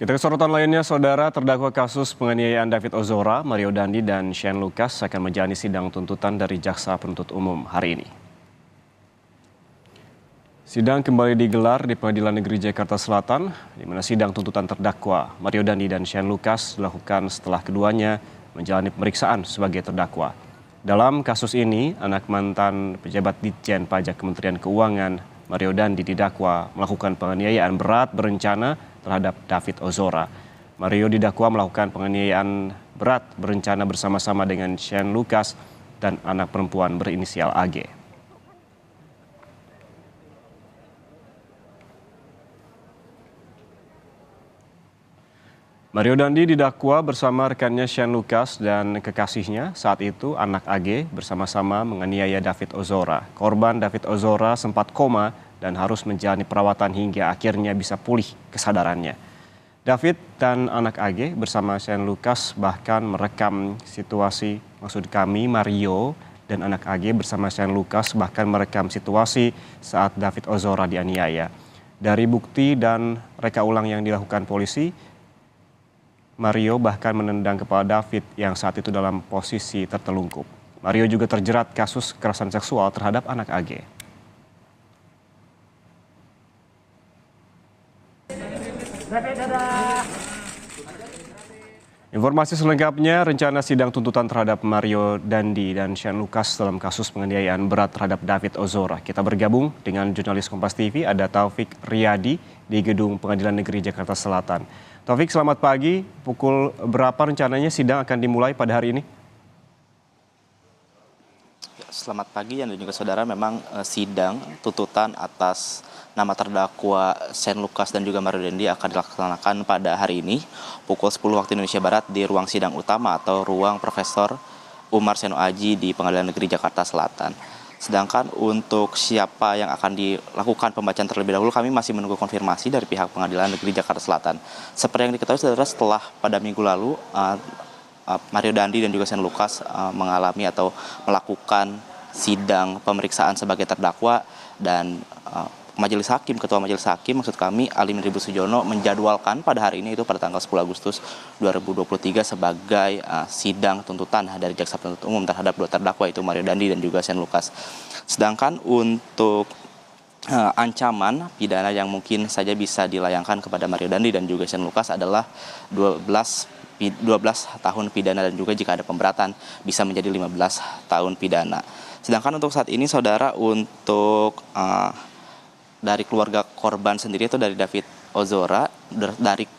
Kita ke sorotan lainnya, saudara terdakwa kasus penganiayaan David Ozora, Mario Dandi, dan Shane Lucas akan menjalani sidang tuntutan dari Jaksa Penuntut Umum hari ini. Sidang kembali digelar di Pengadilan Negeri Jakarta Selatan, di mana sidang tuntutan terdakwa Mario Dandi dan Shane Lucas dilakukan setelah keduanya menjalani pemeriksaan sebagai terdakwa. Dalam kasus ini, anak mantan pejabat Ditjen Pajak Kementerian Keuangan, Mario Dandi, didakwa melakukan penganiayaan berat berencana terhadap David Ozora. Mario didakwa melakukan penganiayaan berat berencana bersama-sama dengan Shane Lucas dan anak perempuan berinisial AG. Mario Dandi didakwa bersama rekannya Shane Lucas dan kekasihnya, saat itu anak AG, bersama-sama menganiaya David Ozora. Korban David Ozora sempat koma dan harus menjalani perawatan hingga akhirnya bisa pulih kesadarannya. David dan anak AG bersama Shane Lucas bahkan merekam situasi, Mario dan anak AG bersama Shane Lucas bahkan merekam situasi saat David Ozora dianiaya. Dari bukti dan reka ulang yang dilakukan polisi, Mario bahkan menendang kepala David yang saat itu dalam posisi tertelungkup. Mario juga terjerat kasus kekerasan seksual terhadap anak AG. Informasi selengkapnya, rencana sidang tuntutan terhadap Mario Dandi dan Shane Lucas dalam kasus penganiayaan berat terhadap David Ozora. Kita bergabung dengan jurnalis Kompas TV, ada Taufik Riyadi di Gedung Pengadilan Negeri Jakarta Selatan. Taufik, selamat pagi. Pukul berapa rencananya sidang akan dimulai pada hari ini? Selamat pagi, dan juga saudara, memang sidang tuntutan atas nama terdakwa Shane Lucas dan juga Mario Dandi akan dilaksanakan pada hari ini pukul 10 waktu Indonesia Barat di ruang sidang utama atau ruang Profesor Umar Seno Aji di Pengadilan Negeri Jakarta Selatan. Sedangkan untuk siapa yang akan dilakukan pembacaan terlebih dahulu, kami masih menunggu konfirmasi dari pihak Pengadilan Negeri Jakarta Selatan. Seperti yang diketahui saudara, setelah pada minggu lalu Mario Dandi dan juga Shane Lucas mengalami atau melakukan sidang pemeriksaan sebagai terdakwa, dan Ketua Majelis Hakim, maksud kami Alimin Ribut Sujono, menjadwalkan pada hari ini, itu pada tanggal 10 Agustus 2023 sebagai sidang tuntutan dari Jaksa Penuntut Umum terhadap dua terdakwa, itu Mario Dandi dan juga Shane Lucas. Sedangkan untuk ancaman pidana yang mungkin saja bisa dilayangkan kepada Mario Dandi dan juga Shane Lucas adalah 12 tahun pidana, dan juga jika ada pemberatan bisa menjadi 15 tahun pidana. Sedangkan untuk saat ini saudara, untuk dari keluarga korban sendiri, itu dari David Ozora, dari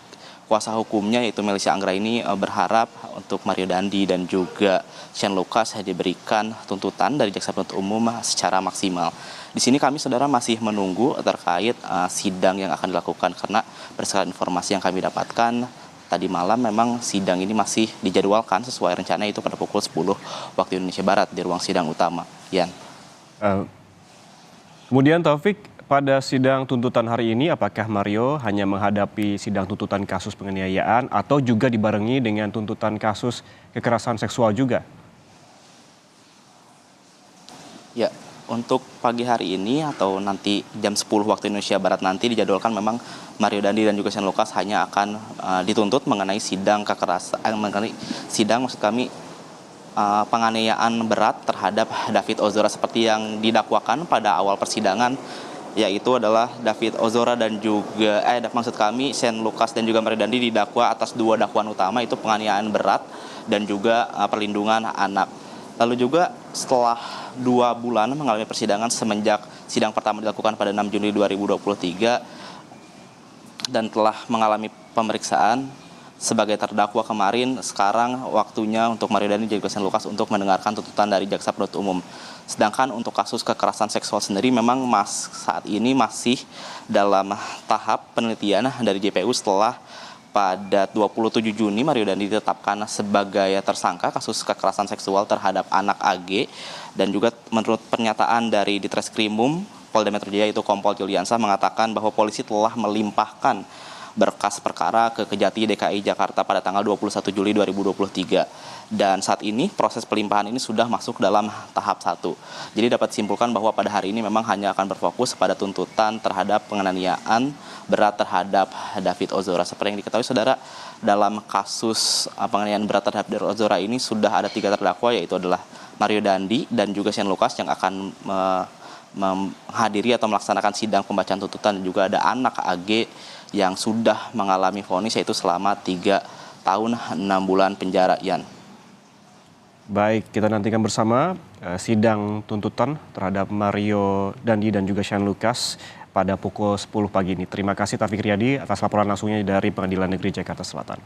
kuasa hukumnya yaitu Melissa Anggraini berharap untuk Mario Dandi dan juga Shane Lucas diberikan tuntutan dari Jaksa Penuntut Umum secara maksimal. Di sini kami saudara masih menunggu terkait sidang yang akan dilakukan, karena berdasarkan informasi yang kami dapatkan tadi malam memang sidang ini masih dijadwalkan sesuai rencana, itu pada pukul 10 waktu Indonesia Barat di ruang sidang utama. Yan. Kemudian Taufik, pada sidang tuntutan hari ini, apakah Mario hanya menghadapi sidang tuntutan kasus penganiayaan atau juga dibarengi dengan tuntutan kasus kekerasan seksual juga? Ya, untuk pagi hari ini atau nanti jam 10 waktu Indonesia Barat nanti dijadwalkan memang Mario Dandi dan juga Shane Lucas hanya akan dituntut mengenai sidang penganiayaan berat terhadap David Ozora seperti yang didakwakan pada awal persidangan, yaitu adalah David Ozora dan juga Shane Lucas dan juga Mario Dandi didakwa atas dua dakwaan utama, itu penganiayaan berat dan juga perlindungan anak. Lalu juga setelah 2 bulan mengalami persidangan semenjak sidang pertama dilakukan pada 6 Juni 2023 dan telah mengalami pemeriksaan sebagai terdakwa kemarin, sekarang waktunya untuk Mario Dandi dan juga Shane Lucas untuk mendengarkan tuntutan dari Jaksa Penuntut Umum. Sedangkan untuk kasus kekerasan seksual sendiri memang saat ini masih dalam tahap penelitian dari JPU setelah pada 27 Juni Mario Dandi ditetapkan sebagai tersangka kasus kekerasan seksual terhadap anak AG, dan juga menurut pernyataan dari Ditreskrimum Polda Metro Jaya, itu Kompol Juliansah, mengatakan bahwa polisi telah melimpahkan berkas perkara ke Kejati DKI Jakarta pada tanggal 21 Juli 2023. Dan saat ini proses pelimpahan ini sudah masuk dalam tahap 1. Jadi dapat disimpulkan bahwa pada hari ini memang hanya akan berfokus pada tuntutan terhadap penganiayaan berat terhadap David Ozora. Seperti yang diketahui saudara, dalam kasus penganiayaan berat terhadap David Ozora ini sudah ada 3 terdakwa, yaitu adalah Mario Dandi dan juga Shane Lucas yang akan menghadiri atau melaksanakan sidang pembacaan tuntutan, dan juga ada anak AG yang sudah mengalami vonis yaitu selama 3 tahun 6 bulan penjara. Yan. Baik, kita nantikan bersama sidang tuntutan terhadap Mario Dandi dan juga Shane Lucas pada pukul 10 pagi ini. Terima kasih Taufik Riyadi atas laporan langsungnya dari Pengadilan Negeri Jakarta Selatan.